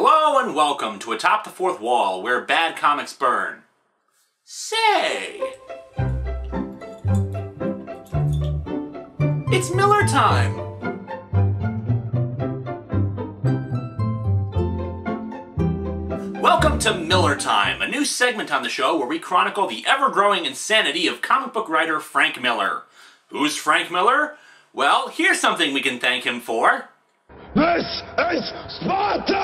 Hello and welcome to Atop the Fourth Wall, where bad comics burn. Say! It's Miller time! Welcome to Miller Time, a new segment on the show where we chronicle the ever-growing insanity of comic book writer Frank Miller. Who's Frank Miller? Well, here's something we can thank him for. This is Sparta!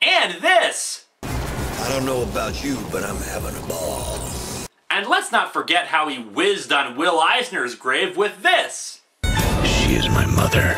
And this! I don't know about you, but I'm having a ball. And let's not forget how he whizzed on Will Eisner's grave with this! She is my mother.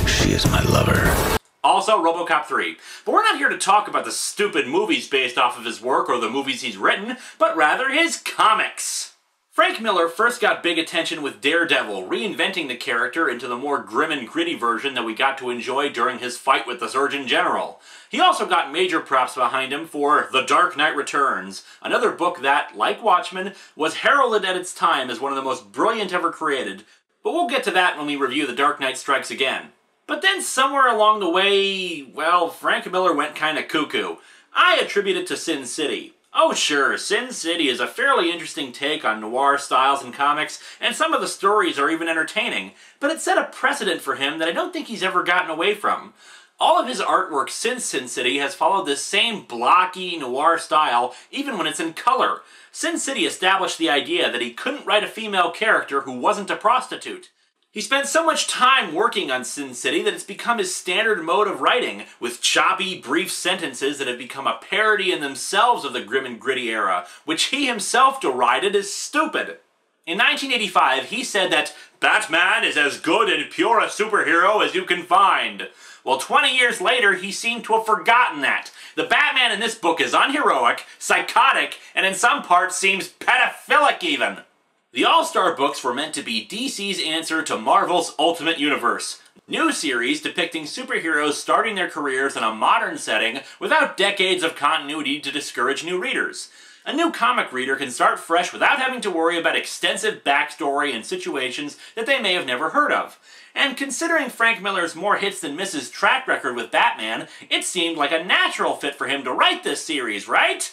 She is my lover. Also, RoboCop 3. But we're not here to talk about the stupid movies based off of his work or the movies he's written, but rather his comics. Frank Miller first got big attention with Daredevil, reinventing the character into the more grim and gritty version that we got to enjoy during his fight with the Surgeon General. He also got major props behind him for The Dark Knight Returns, another book that, like Watchmen, was heralded at its time as one of the most brilliant ever created, but we'll get to that when we review The Dark Knight Strikes Again. But then somewhere along the way, well, Frank Miller went kinda cuckoo. I attribute it to Sin City. Oh sure, Sin City is a fairly interesting take on noir styles in comics, and some of the stories are even entertaining, but it set a precedent for him that I don't think he's ever gotten away from. All of his artwork since Sin City has followed this same blocky noir style, even when it's in color. Sin City established the idea that he couldn't write a female character who wasn't a prostitute. He spent so much time working on Sin City that it's become his standard mode of writing, with choppy, brief sentences that have become a parody in themselves of the grim and gritty era, which he himself derided as stupid. In 1985, he said that Batman is as good and pure a superhero as you can find. Well, 20 years later, he seemed to have forgotten that. The Batman in this book is unheroic, psychotic, and in some parts seems pedophilic even. The All-Star books were meant to be DC's answer to Marvel's Ultimate Universe. New series depicting superheroes starting their careers in a modern setting without decades of continuity to discourage new readers. A new comic reader can start fresh without having to worry about extensive backstory and situations that they may have never heard of. And considering Frank Miller's more hits than misses track record with Batman, it seemed like a natural fit for him to write this series, right?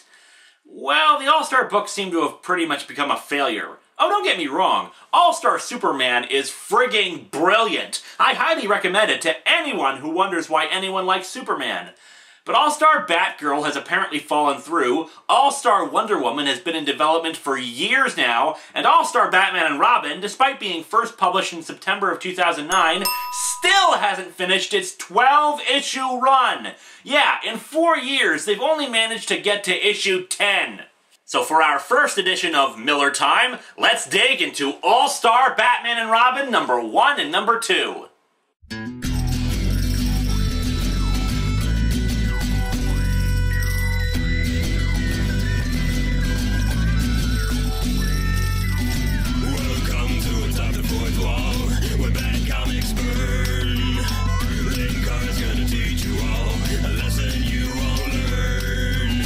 Well, the All-Star books seem to have pretty much become a failure. Oh, don't get me wrong, All-Star Superman is frigging brilliant. I highly recommend it to anyone who wonders why anyone likes Superman. But All-Star Batgirl has apparently fallen through, All-Star Wonder Woman has been in development for years now, and All-Star Batman and Robin, despite being first published in September of 2009, still hasn't finished its 12-issue run. Yeah, in 4 years, they've only managed to get to issue 10. So for our first edition of Miller Time, let's dig into All-Star Batman and Robin number 1 and number 2. Welcome to Atop the Fourth Wall, where bad comics burn. Linkara's gonna teach you all a lesson you won't learn.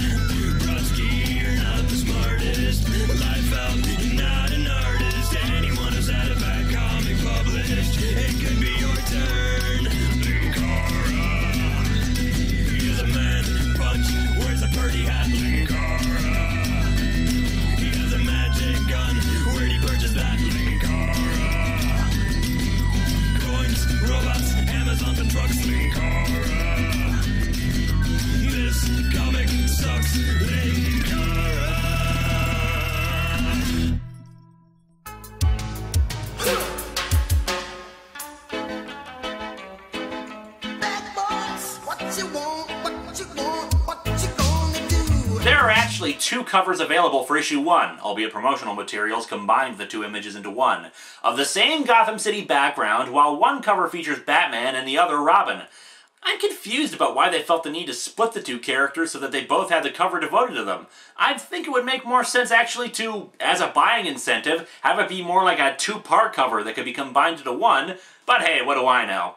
Brodsky, you're not the smartest. Life out, you're not an artist. Anyone who's had a bad comic published, it could be your turn. Linkara, he is a man punch, wears a party hat. Linkara, he has a magic gun. Where'd he purchase that? Linkara, coins, robots, Amazon for trucks. Linkara, this comic sucks. Linkara. There are actually 2 covers available for issue 1, albeit promotional materials combined the 2 images into one, of the same Gotham City background, while one cover features Batman and the other Robin. I'm confused about why they felt the need to split the 2 characters so that they both had the cover devoted to them. I think it would make more sense actually to, as a buying incentive, have it be more like a 2-part cover that could be combined into one, but hey, what do I know?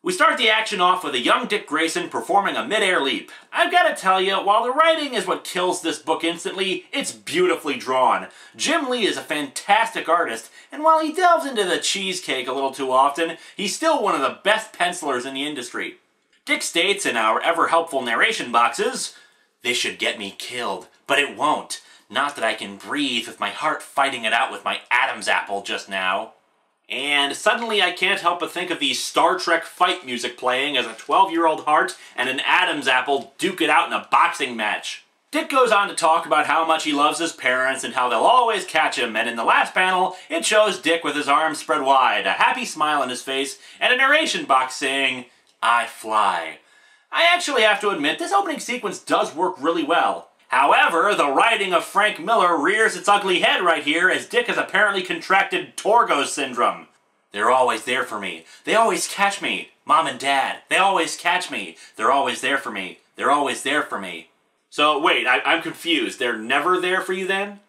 We start the action off with a young Dick Grayson performing a mid-air leap. I've got to tell you, while the writing is what kills this book instantly, it's beautifully drawn. Jim Lee is a fantastic artist, and while he delves into the cheesecake a little too often, he's still one of the best pencilers in the industry. Dick states in our ever-helpful narration boxes, "This should get me killed, but it won't. Not that I can breathe with my heart fighting it out with my Adam's apple just now." And suddenly I can't help but think of the Star Trek fight music playing as a 12-year-old heart and an Adam's apple duke it out in a boxing match. Dick goes on to talk about how much he loves his parents and how they'll always catch him, and in the last panel, it shows Dick with his arms spread wide, a happy smile on his face, and a narration box saying, "I fly." I actually have to admit, this opening sequence does work really well. However, the writing of Frank Miller rears its ugly head right here as Dick has apparently contracted Torgo syndrome. They're always there for me. They always catch me. Mom and Dad, they always catch me. They're always there for me. They're always there for me. So wait, I'm confused. They're never there for you then?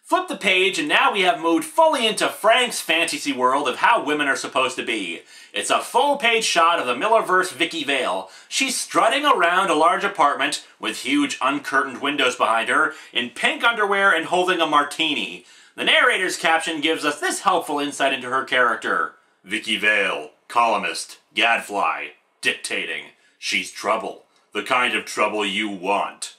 Flip the page, and now we have moved fully into Frank's fantasy world of how women are supposed to be. It's a full-page shot of the Millerverse Vicki Vale. She's strutting around a large apartment, with huge uncurtained windows behind her, in pink underwear and holding a martini. The narrator's caption gives us this helpful insight into her character. Vicki Vale, columnist, gadfly, dictating. She's trouble. The kind of trouble you want.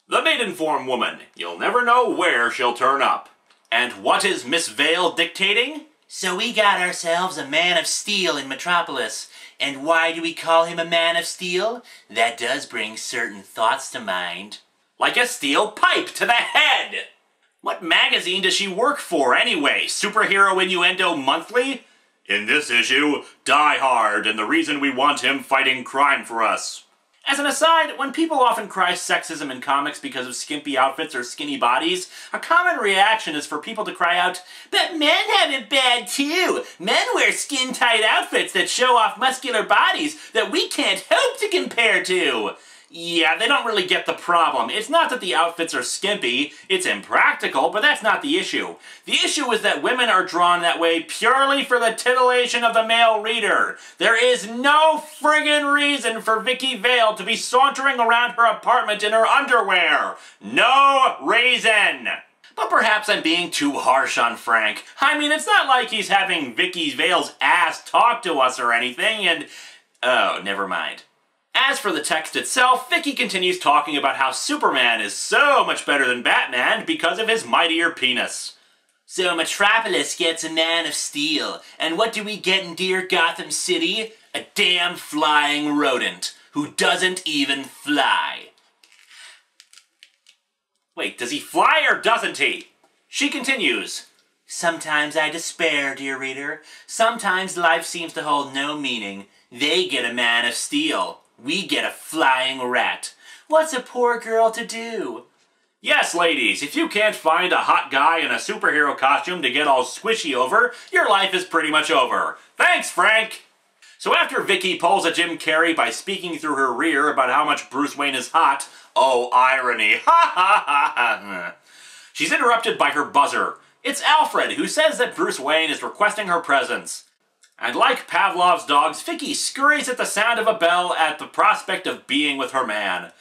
The maiden-form woman. You'll never know where she'll turn up. And what is Miss Vale dictating? So we got ourselves a man of steel in Metropolis. And why do we call him a man of steel? That does bring certain thoughts to mind. Like a steel pipe to the head! What magazine does she work for anyway? Superhero Innuendo Monthly? In this issue, Die Hard and the reason we want him fighting crime for us. As an aside, when people often cry sexism in comics because of skimpy outfits or skinny bodies, a common reaction is for people to cry out, "But men have it bad too! Men wear skin-tight outfits that show off muscular bodies that we can't hope to compare to!" Yeah, they don't really get the problem. It's not that the outfits are skimpy, it's impractical, but that's not the issue. The issue is that women are drawn that way purely for the titillation of the male reader. There is no friggin' reason for Vicki Vale to be sauntering around her apartment in her underwear. No reason! But perhaps I'm being too harsh on Frank. I mean, it's not like he's having Vicki Vale's ass talk to us or anything, and... oh, never mind. As for the text itself, Vicki continues talking about how Superman is so much better than Batman because of his mightier penis. So Metropolis gets a man of steel, and what do we get in dear Gotham City? A damn flying rodent, who doesn't even fly. Wait, does he fly or doesn't he? She continues, "Sometimes I despair, dear reader. Sometimes life seems to hold no meaning. They get a man of steel. We get a flying rat. What's a poor girl to do?" Yes, ladies, if you can't find a hot guy in a superhero costume to get all squishy over, your life is pretty much over. Thanks, Frank! So after Vicki pulls a Jim Carrey by speaking through her rear about how much Bruce Wayne is hot, oh, irony, ha ha ha ha, she's interrupted by her buzzer. It's Alfred, who says that Bruce Wayne is requesting her presence. And like Pavlov's dogs, Vicki scurries at the sound of a bell at the prospect of being with her man.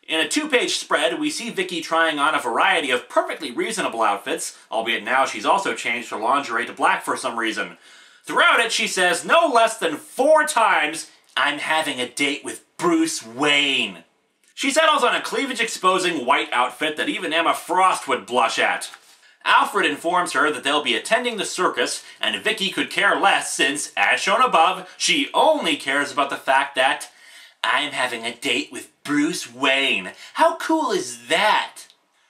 In a two-page spread, we see Vicki trying on a variety of perfectly reasonable outfits, albeit now she's also changed her lingerie to black for some reason. Throughout it, she says no less than 4 times, "I'm having a date with Bruce Wayne." She settles on a cleavage-exposing white outfit that even Emma Frost would blush at. Alfred informs her that they'll be attending the circus, and Vicki could care less since, as shown above, she only cares about the fact that I'm having a date with Bruce Wayne. How cool is that?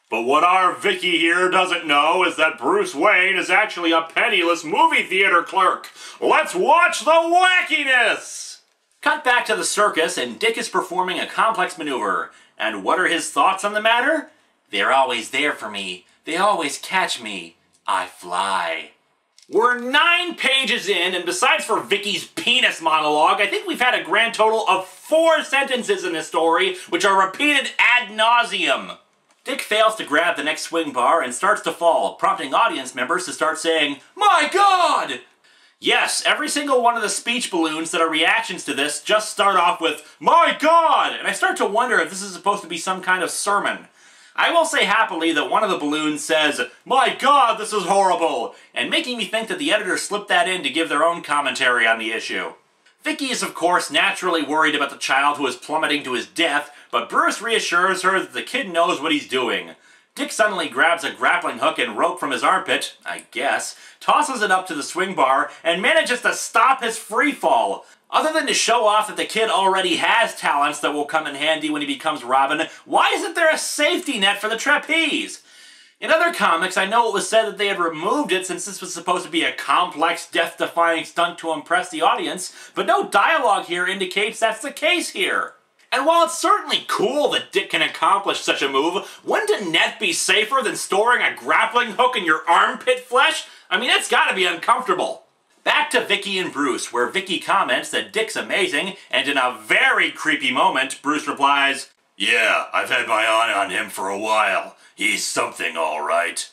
But what our Vicki here doesn't know is that Bruce Wayne is actually a penniless movie theater clerk. Let's watch the wackiness! Cut back to the circus, and Dick is performing a complex maneuver. And what are his thoughts on the matter? They're always there for me. They always catch me. I fly. We're 9 pages in, and besides for Vicki's penis monologue, I think we've had a grand total of 4 sentences in this story, which are repeated ad nauseum. Dick fails to grab the next swing bar and starts to fall, prompting audience members to start saying, "My God!" Yes, every single one of the speech balloons that are reactions to this just start off with, "My God!" And I start to wonder if this is supposed to be some kind of sermon. I will say happily that one of the balloons says, "My God, this is horrible!" and making me think that the editor slipped that in to give their own commentary on the issue. Vicky is, of course, naturally worried about the child who is plummeting to his death, but Bruce reassures her that the kid knows what he's doing. Dick suddenly grabs a grappling hook and rope from his armpit, I guess, tosses it up to the swing bar, and manages to stop his free fall. Other than to show off that the kid already has talents that will come in handy when he becomes Robin, why isn't there a safety net for the trapeze? In other comics, I know it was said that they had removed it since this was supposed to be a complex, death-defying stunt to impress the audience, but no dialogue here indicates that's the case here. And while it's certainly cool that Dick can accomplish such a move, wouldn't a net be safer than storing a grappling hook in your armpit flesh? I mean, that's gotta be uncomfortable. Back to Vicky and Bruce, where Vicky comments that Dick's amazing, and in a very creepy moment, Bruce replies, "Yeah, I've had my eye on him for a while. He's something, all right."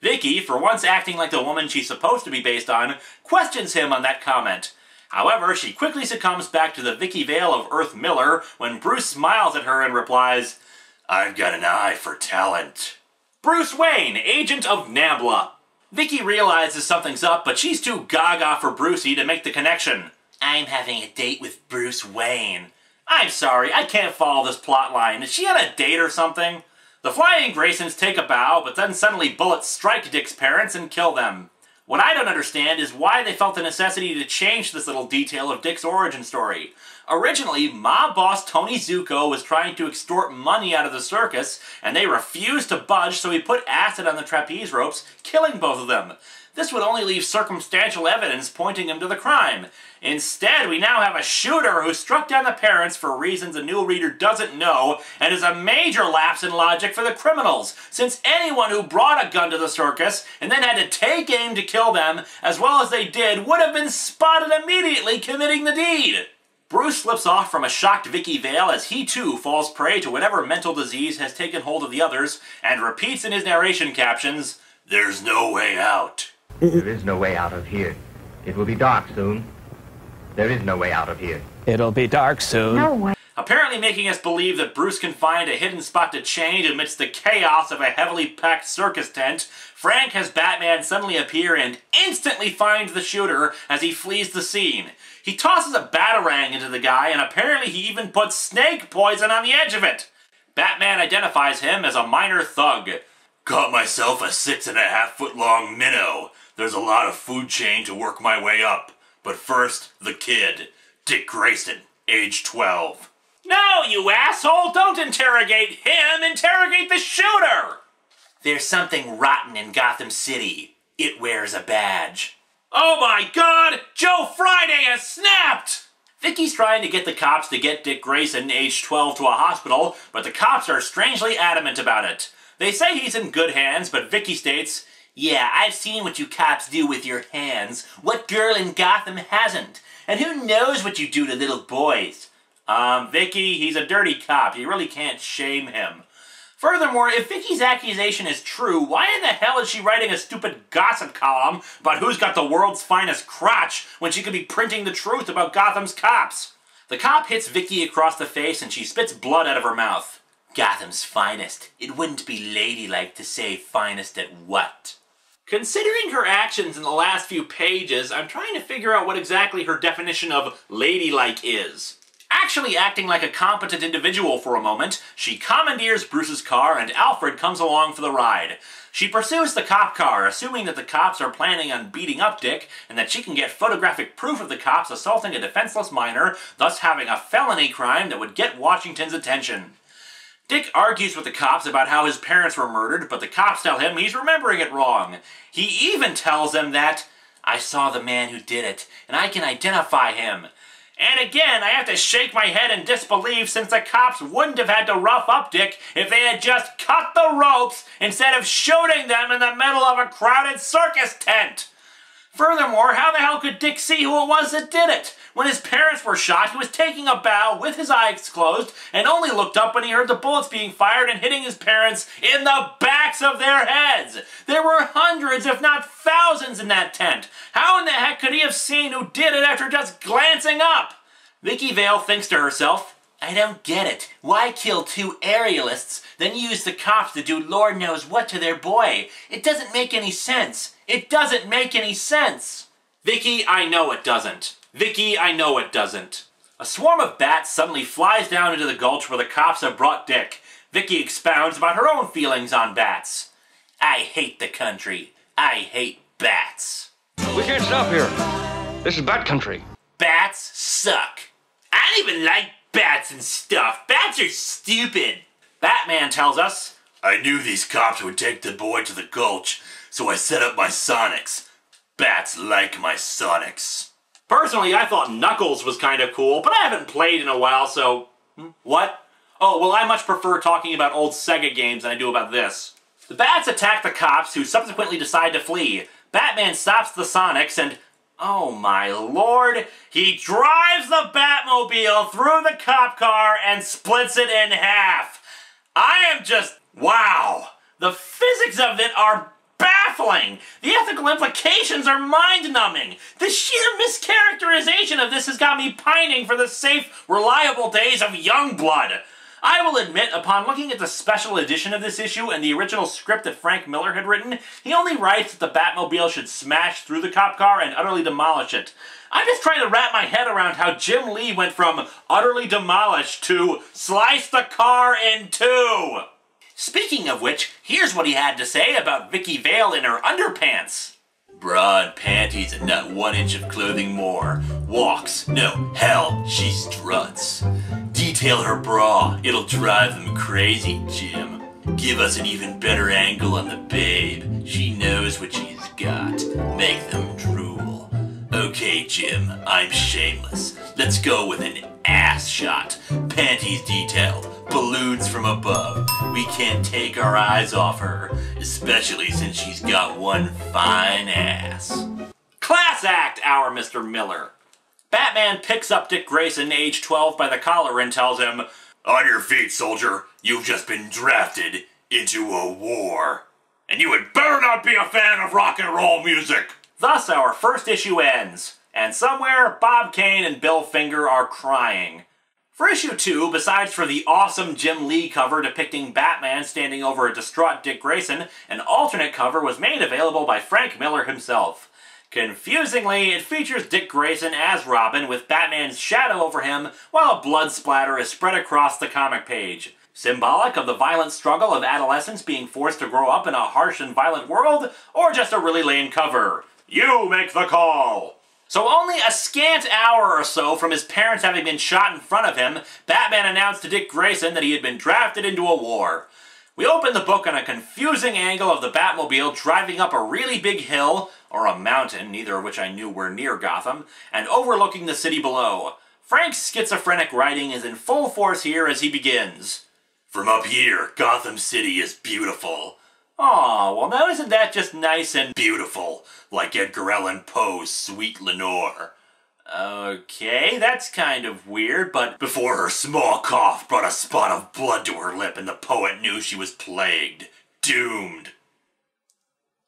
Vicky, for once acting like the woman she's supposed to be based on, questions him on that comment. However, she quickly succumbs back to the Vicky Vale of Earth Miller when Bruce smiles at her and replies, "I've got an eye for talent." Bruce Wayne, agent of NAMBLA. Vicky realizes something's up, but she's too gaga for Brucey to make the connection. I'm having a date with Bruce Wayne. I'm sorry, I can't follow this plot line. Is she on a date or something? The Flying Graysons take a bow, but then suddenly bullets strike Dick's parents and kill them. What I don't understand is why they felt the necessity to change this little detail of Dick's origin story. Originally, mob boss Tony Zuko was trying to extort money out of the circus, and they refused to budge, so he put acid on the trapeze ropes, killing both of them. This would only leave circumstantial evidence pointing him to the crime. Instead, we now have a shooter who struck down the parents for reasons a new reader doesn't know, and is a major lapse in logic for the criminals, since anyone who brought a gun to the circus and then had to take aim to kill them, as well as they did, would have been spotted immediately committing the deed. Bruce slips off from a shocked Vicky Vale as he too falls prey to whatever mental disease has taken hold of the others, and repeats in his narration captions, "There's no way out." There is no way out of here. It will be dark soon. There is no way out of here. It'll be dark soon. No way. Apparently making us believe that Bruce can find a hidden spot to change amidst the chaos of a heavily packed circus tent, Frank has Batman suddenly appear and instantly find the shooter as he flees the scene. He tosses a batarang into the guy, and apparently he even puts snake poison on the edge of it. Batman identifies him as a minor thug. "Got myself a 6.5-foot long minnow. There's a lot of food chain to work my way up. But first, the kid. Dick Grayson, age 12. No, you asshole! Don't interrogate him! Interrogate the shooter! There's something rotten in Gotham City. It wears a badge. Oh my God! Joe Friday has snapped! Vicky's trying to get the cops to get Dick Grayson, age 12, to a hospital, but the cops are strangely adamant about it. They say he's in good hands, but Vicky states, "Yeah, I've seen what you cops do with your hands. What girl in Gotham hasn't? And who knows what you do to little boys?" Vicky, he's a dirty cop. You really can't shame him. Furthermore, if Vicky's accusation is true, why in the hell is she writing a stupid gossip column about who's got the world's finest crotch when she could be printing the truth about Gotham's cops? The cop hits Vicky across the face and she spits blood out of her mouth. Gotham's finest. It wouldn't be ladylike to say finest at what? Considering her actions in the last few pages, I'm trying to figure out what exactly her definition of ladylike is. Actually acting like a competent individual for a moment, she commandeers Bruce's car and Alfred comes along for the ride. She pursues the cop car, assuming that the cops are planning on beating up Dick and that she can get photographic proof of the cops assaulting a defenseless minor, thus having a felony crime that would get Washington's attention. Dick argues with the cops about how his parents were murdered, but the cops tell him he's remembering it wrong. He even tells them that, "I saw the man who did it, and I can identify him." And again, I have to shake my head in disbelief since the cops wouldn't have had to rough up Dick if they had just cut the ropes instead of shooting them in the middle of a crowded circus tent. Furthermore, how the hell could Dick see who it was that did it? When his parents were shot, he was taking a bow with his eyes closed and only looked up when he heard the bullets being fired and hitting his parents in the backs of their heads. There were hundreds, if not thousands, in that tent. How in the heck could he have seen who did it after just glancing up? Vicki Vale thinks to herself, I don't get it. Why kill two aerialists, then use the cops to do Lord knows what to their boy? It doesn't make any sense. It doesn't make any sense. Vicki, I know it doesn't. Vicki, I know it doesn't. A swarm of bats suddenly flies down into the gulch where the cops have brought Dick. Vicki expounds about her own feelings on bats. I hate the country. I hate bats. We can't stop here. This is bat country. Bats suck. I don't even like bats and stuff. Bats are stupid. Batman tells us, I knew these cops would take the boy to the gulch, so I set up my sonics. Bats like my sonics. Personally, I thought Knuckles was kind of cool, but I haven't played in a while, so... What? Oh, well, I much prefer talking about old Sega games than I do about this. The bats attack the cops, who subsequently decide to flee. Batman stops the Sonics and... Oh my lord, he drives the Batmobile through the cop car and splits it in half. I am just... wow. The physics of it are baffling. The ethical implications are mind-numbing. The sheer mischaracterization of this has got me pining for the safe, reliable days of Youngblood. I will admit, upon looking at the special edition of this issue and the original script that Frank Miller had written, he only writes that the Batmobile should smash through the cop car and utterly demolish it. I'm just trying to wrap my head around how Jim Lee went from utterly demolish to slice the car in two. Speaking of which, here's what he had to say about Vicki Vale in her underpants. Broad panties and not 1 inch of clothing more. Walks, no, hell, she struts. Detail her bra, it'll drive them crazy, Jim. Give us an even better angle on the babe. She knows what she's got. Make them drool. Okay, Jim, I'm shameless. Let's go with an ass shot. Panties detailed. Balloons from above. We can't take our eyes off her, especially since she's got one fine ass. Class act, our Mr. Miller. Batman picks up Dick Grayson, age 12, by the collar and tells him, On your feet, soldier. You've just been drafted into a war. And you had better not be a fan of rock and roll music. Thus, our first issue ends. And somewhere, Bob Kane and Bill Finger are crying. For issue 2, besides for the awesome Jim Lee cover depicting Batman standing over a distraught Dick Grayson, an alternate cover was made available by Frank Miller himself. Confusingly, it features Dick Grayson as Robin with Batman's shadow over him while a blood splatter is spread across the comic page. Symbolic of the violent struggle of adolescents being forced to grow up in a harsh and violent world, or just a really lame cover? You make the call! So only a scant hour or so from his parents having been shot in front of him, Batman announced to Dick Grayson that he had been drafted into a war. We open the book on a confusing angle of the Batmobile driving up a really big hill, or a mountain, neither of which I knew were near Gotham, and overlooking the city below. Frank's schizophrenic writing is in full force here as he begins. From up here, Gotham City is beautiful. Aw, well now isn't that just nice and beautiful, like Edgar Allan Poe's Sweet Lenore? Okay, that's kind of weird, but before her small cough brought a spot of blood to her lip and the poet knew she was plagued. Doomed.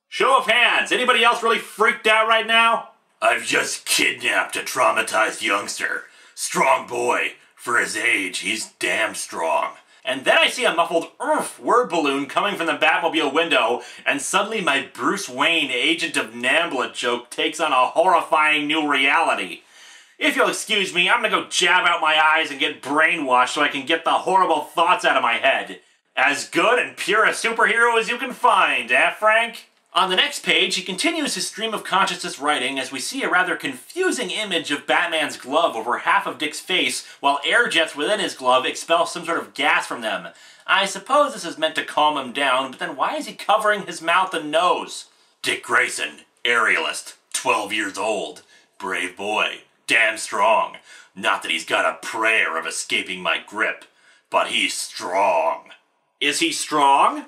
Show of hands, anybody else really freaked out right now? I've just kidnapped a traumatized youngster. Strong boy. For his age, he's damn strong. And then I see a muffled "Urgh" word balloon coming from the Batmobile window, and suddenly my Bruce Wayne Agent of Nambla joke takes on a horrifying new reality. If you'll excuse me, I'm gonna go jab out my eyes and get brainwashed so I can get the horrible thoughts out of my head. As good and pure a superhero as you can find, eh, Frank? On the next page, he continues his stream of consciousness writing as we see a rather confusing image of Batman's glove over half of Dick's face, while air jets within his glove expel some sort of gas from them. I suppose this is meant to calm him down, but then why is he covering his mouth and nose? Dick Grayson, aerialist, 12 years old, brave boy, damn strong. Not that he's got a prayer of escaping my grip, but he's strong. Is he strong?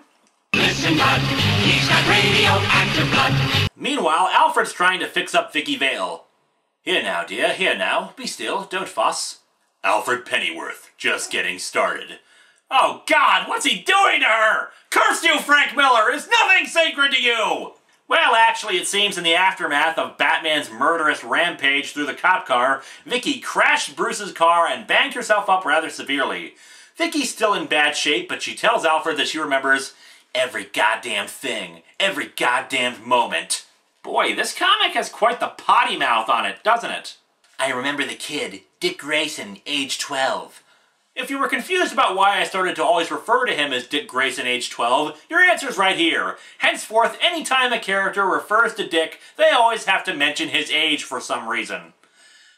Listen, bud, he's got radioactive blood. Meanwhile, Alfred's trying to fix up Vicki Vale. Here now, dear, here now. Be still, don't fuss. Alfred Pennyworth, just getting started. Oh God, what's he doing to her? Curse you, Frank Miller! Is nothing sacred to you? Well, actually, it seems in the aftermath of Batman's murderous rampage through the cop car, Vicky crashed Bruce's car and banged herself up rather severely. Vicky's still in bad shape, but she tells Alfred that she remembers every goddamn thing, every goddamn moment. Boy, this comic has quite the potty mouth on it, doesn't it? I remember the kid, Dick Grayson, age 12. If you were confused about why I started to always refer to him as Dick Grayson, age 12, your answer's right here. Henceforth, anytime a character refers to Dick, they always have to mention his age for some reason.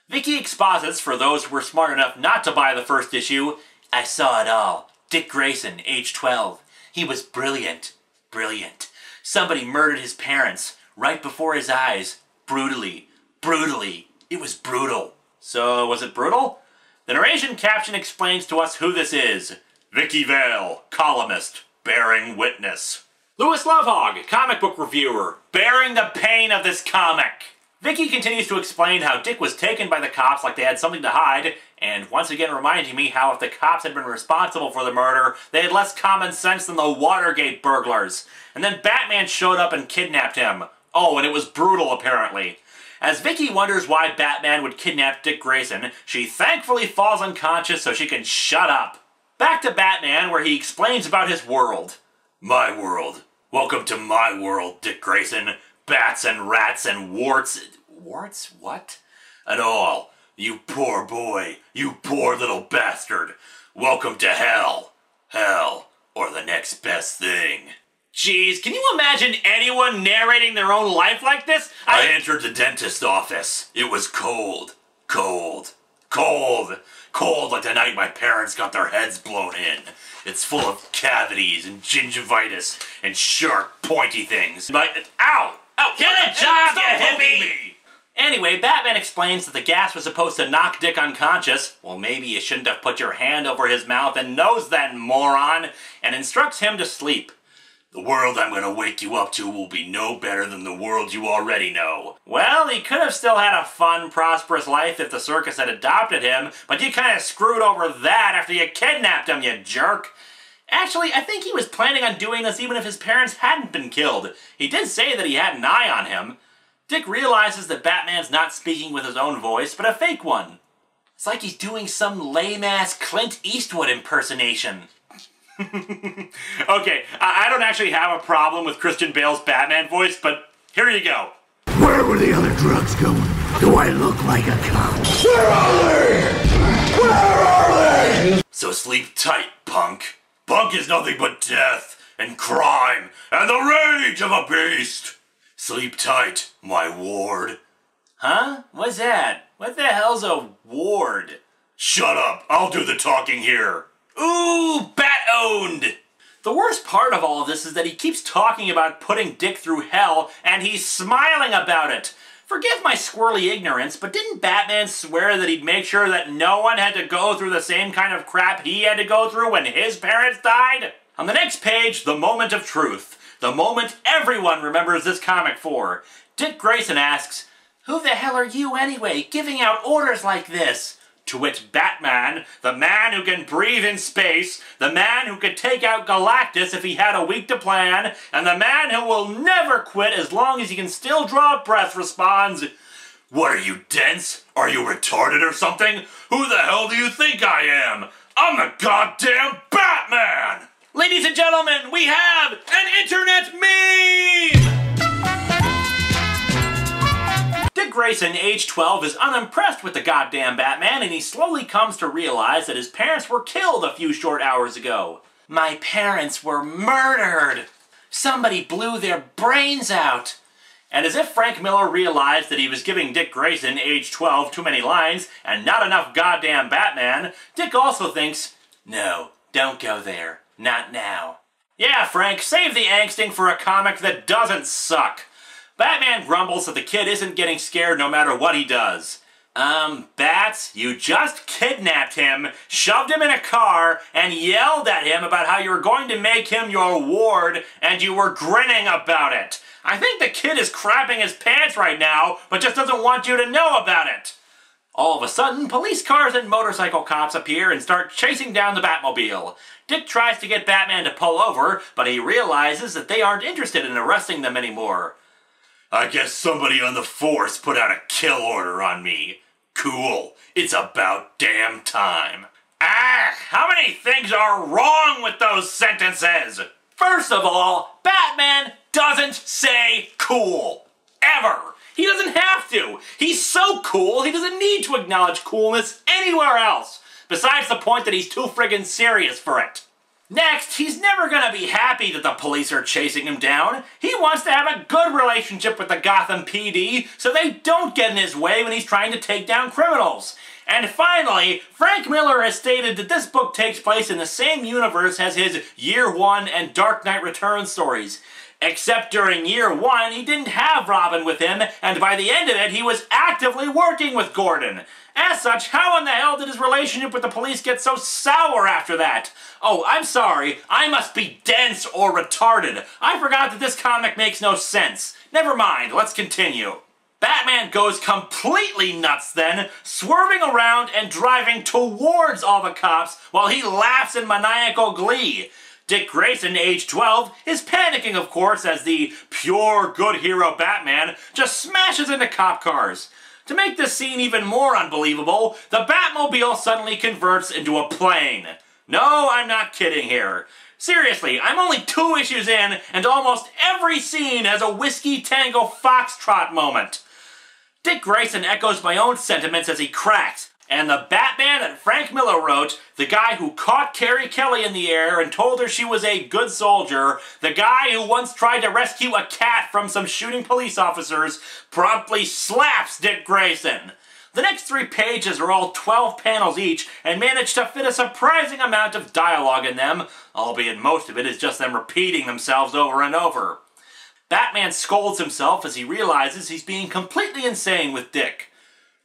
Vicky exposits, for those who were smart enough not to buy the first issue, I saw it all. Dick Grayson, age 12. He was brilliant. Brilliant. Somebody murdered his parents, right before his eyes. Brutally. Brutally. It was brutal. So, was it brutal? The narration caption explains to us who this is. Vicky Vale, columnist, bearing witness. Louis Lovehog, comic book reviewer, bearing the pain of this comic. Vicky continues to explain how Dick was taken by the cops like they had something to hide, and once again reminding me how if the cops had been responsible for the murder, they had less common sense than the Watergate burglars. And then Batman showed up and kidnapped him. Oh, and it was brutal, apparently. As Vicky wonders why Batman would kidnap Dick Grayson, she thankfully falls unconscious so she can shut up. Back to Batman, where he explains about his world. My world. Welcome to my world, Dick Grayson. Bats and rats and warts. Warts? What? And all. You poor boy. You poor little bastard. Welcome to hell. Hell. Or the next best thing. Jeez, can you imagine anyone narrating their own life like this? I entered the dentist's office. It was cold. Cold. Cold. Cold like the night my parents got their heads blown in. It's full of cavities and gingivitis and sharp, pointy things. Ow! Ow! Get a job, you hippie! Anyway, Batman explains that the gas was supposed to knock Dick unconscious. Well, maybe you shouldn't have put your hand over his mouth and nose then, moron! And instructs him to sleep. The world I'm gonna wake you up to will be no better than the world you already know. Well, he could have still had a fun, prosperous life if the circus had adopted him, but you kinda screwed over that after you kidnapped him, you jerk. Actually, I think he was planning on doing this even if his parents hadn't been killed. He did say that he had an eye on him. Dick realizes that Batman's not speaking with his own voice, but a fake one. It's like he's doing some lame-ass Clint Eastwood impersonation. Okay, I don't actually have a problem with Christian Bale's Batman voice, but here you go. Where were the other drugs going? Do I look like a cop? Where are they? Where are they? So sleep tight, punk. Punk is nothing but death and crime and the rage of a beast. Sleep tight, my ward. Huh? What's that? What the hell's a ward? Shut up, I'll do the talking here. Ooh, bat-owned! The worst part of all of this is that he keeps talking about putting Dick through hell, and he's smiling about it. Forgive my squirrely ignorance, but didn't Batman swear that he'd make sure that no one had to go through the same kind of crap he had to go through when his parents died? On the next page, the moment of truth. The moment everyone remembers this comic for. Dick Grayson asks, "Who the hell are you anyway, giving out orders like this?" To wit, Batman, the man who can breathe in space, the man who could take out Galactus if he had a week to plan, and the man who will never quit as long as he can still draw a breath, responds, "What are you, dense? Are you retarded or something? Who the hell do you think I am? I'm the goddamn Batman!" Ladies and gentlemen, we have an internet meme! Dick Grayson, age 12, is unimpressed with the goddamn Batman, and he slowly comes to realize that his parents were killed a few short hours ago. My parents were murdered! Somebody blew their brains out! And as if Frank Miller realized that he was giving Dick Grayson, age 12, too many lines, and not enough goddamn Batman, Dick also thinks, no, don't go there. Not now. Yeah, Frank, save the angsting for a comic that doesn't suck. Batman grumbles that the kid isn't getting scared no matter what he does. Bats, you just kidnapped him, shoved him in a car, and yelled at him about how you were going to make him your ward, and you were grinning about it. I think the kid is crapping his pants right now, but just doesn't want you to know about it. All of a sudden, police cars and motorcycle cops appear and start chasing down the Batmobile. Dick tries to get Batman to pull over, but he realizes that they aren't interested in arresting them anymore. I guess somebody on the force put out a kill order on me. Cool. It's about damn time. How many things are wrong with those sentences? First of all, Batman doesn't say cool. Ever. He doesn't have to. He's so cool, he doesn't need to acknowledge coolness anywhere else. Besides the point that he's too friggin' serious for it. Next, he's never gonna be happy that the police are chasing him down. He wants to have a good relationship with the Gotham PD so they don't get in his way when he's trying to take down criminals. And finally, Frank Miller has stated that this book takes place in the same universe as his Year One and Dark Knight Returns stories. Except during Year One, he didn't have Robin with him, and by the end of it, he was actively working with Gordon. As such, how in the hell did his relationship with the police get so sour after that? Oh, I'm sorry, I must be dense or retarded. I forgot that this comic makes no sense. Never mind, let's continue. Batman goes completely nuts then, swerving around and driving towards all the cops while he laughs in maniacal glee. Dick Grayson, age 12, is panicking, of course, as the pure good hero Batman just smashes into cop cars. To make this scene even more unbelievable, the Batmobile suddenly converts into a plane. No, I'm not kidding here. Seriously, I'm only 2 issues in, and almost every scene has a Whiskey Tango Foxtrot moment. Dick Grayson echoes my own sentiments as he cracks. And the Batman that Frank Miller wrote, the guy who caught Carrie Kelly in the air and told her she was a good soldier, the guy who once tried to rescue a cat from some shooting police officers, promptly slaps Dick Grayson. The next 3 pages are all 12 panels each and manage to fit a surprising amount of dialogue in them, albeit most of it is just them repeating themselves over and over. Batman scolds himself as he realizes he's being completely insane with Dick.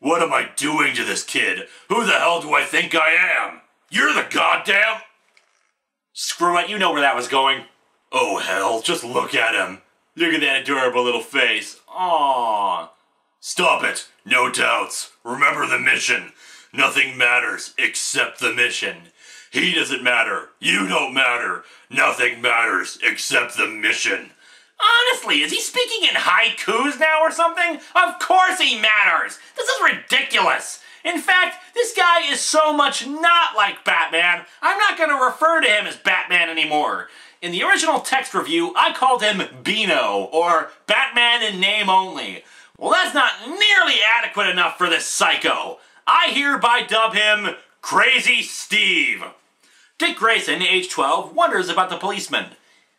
What am I doing to this kid? Who the hell do I think I am? You're the goddamn... Screw it, you know where that was going. Oh hell, just look at him. Look at that adorable little face. Aww. Stop it. No doubts. Remember the mission. Nothing matters except the mission. He doesn't matter. You don't matter. Nothing matters except the mission. Honestly, is he speaking in haikus now or something? Of course he matters! This is ridiculous! In fact, this guy is so much not like Batman, I'm not going to refer to him as Batman anymore. In the original text review, I called him Beano, or Batman in name only. Well, that's not nearly adequate enough for this psycho. I hereby dub him Crazy Steve. Dick Grayson, age 12, wonders about the policeman.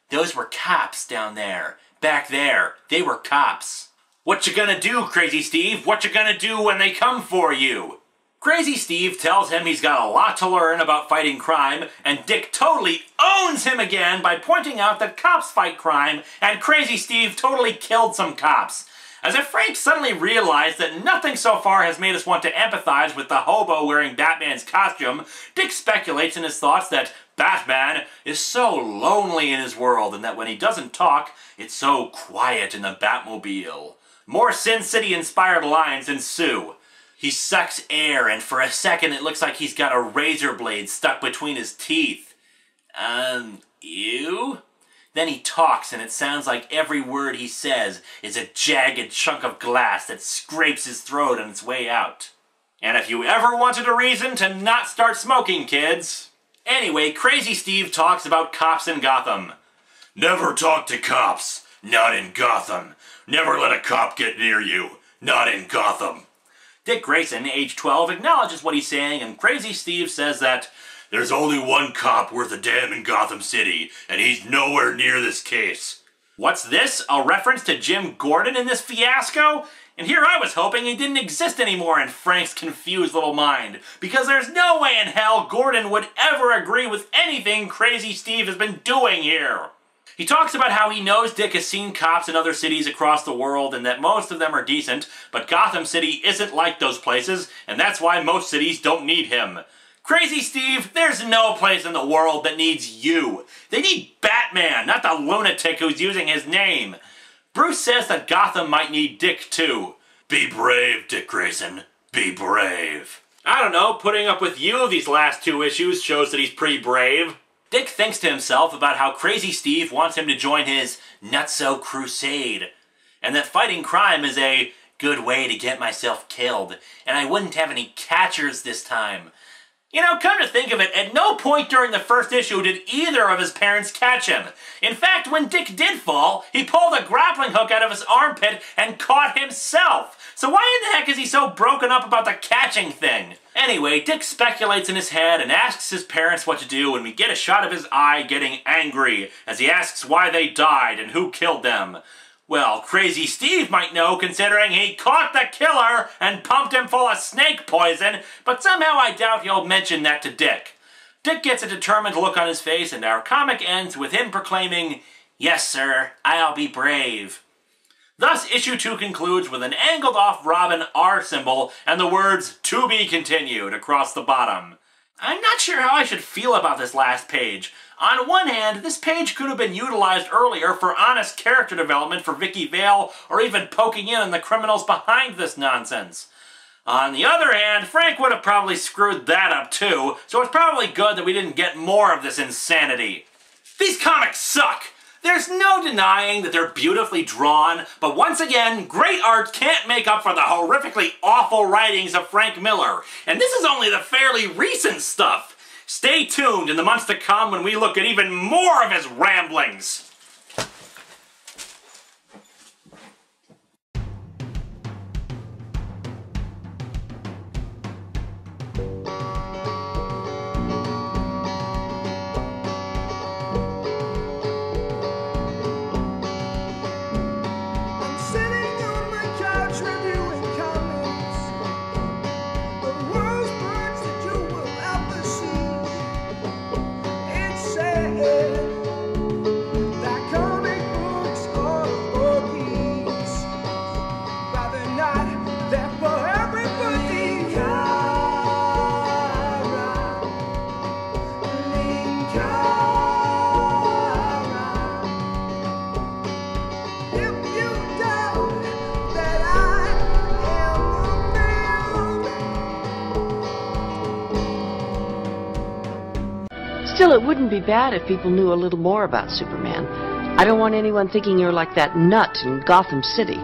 Those were cops down there. Back there. They were cops. What you gonna do, Crazy Steve? What you gonna do when they come for you? Crazy Steve tells him he's got a lot to learn about fighting crime, and Dick totally owns him again by pointing out that cops fight crime, and Crazy Steve totally killed some cops. As if Frank suddenly realized that nothing so far has made us want to empathize with the hobo wearing Batman's costume, Dick speculates in his thoughts that Batman is so lonely in his world and that when he doesn't talk, it's so quiet in the Batmobile. More Sin City-inspired lines ensue. He sucks air and for a second it looks like he's got a razor blade stuck between his teeth. Ew? Then he talks and it sounds like every word he says is a jagged chunk of glass that scrapes his throat on its way out. And if you ever wanted a reason to not start smoking, kids... Anyway, Crazy Steve talks about cops in Gotham. Never talk to cops. Not in Gotham. Never let a cop get near you. Not in Gotham. Dick Grayson, age 12, acknowledges what he's saying, and Crazy Steve says that there's only one cop worth a damn in Gotham City, and he's nowhere near this case. What's this? A reference to Jim Gordon in this fiasco? And here I was hoping he didn't exist anymore in Frank's confused little mind, because there's no way in hell Gordon would ever agree with anything Crazy Steve has been doing here. He talks about how he knows Dick has seen cops in other cities across the world and that most of them are decent, but Gotham City isn't like those places, and that's why most cities don't need him. Crazy Steve, there's no place in the world that needs you. They need Batman, not the lunatic who's using his name. Bruce says that Gotham might need Dick too. Be brave, Dick Grayson. Be brave. I don't know, putting up with you these last 2 issues shows that he's pretty brave. Dick thinks to himself about how Crazy Steve wants him to join his nutso crusade, and that fighting crime is a good way to get myself killed, and I wouldn't have any catchers this time. You know, come to think of it, at no point during the first issue did either of his parents catch him. In fact, when Dick did fall, he pulled a grappling hook out of his armpit and caught himself. So why in the heck is he so broken up about the catching thing? Anyway, Dick speculates in his head and asks his parents what to do, and we get a shot of his eye getting angry as he asks why they died and who killed them. Well, Crazy Steve might know, considering he caught the killer and pumped him full of snake poison, but somehow I doubt he'll mention that to Dick. Dick gets a determined look on his face, and our comic ends with him proclaiming, "Yes, sir, I'll be brave." Thus, issue 2 concludes with an angled-off Robin R symbol and the words, "To be continued," across the bottom. I'm not sure how I should feel about this last page. On one hand, this page could have been utilized earlier for honest character development for Vicky Vale, or even poking in on the criminals behind this nonsense. On the other hand, Frank would have probably screwed that up too, so it's probably good that we didn't get more of this insanity. These comics suck! There's no denying that they're beautifully drawn, but once again, great art can't make up for the horrifically awful writings of Frank Miller, and this is only the fairly recent stuff. Stay tuned in the months to come when we look at even more of his ramblings. Still, it wouldn't be bad if people knew a little more about Superman. I don't want anyone thinking you're like that nut in Gotham City.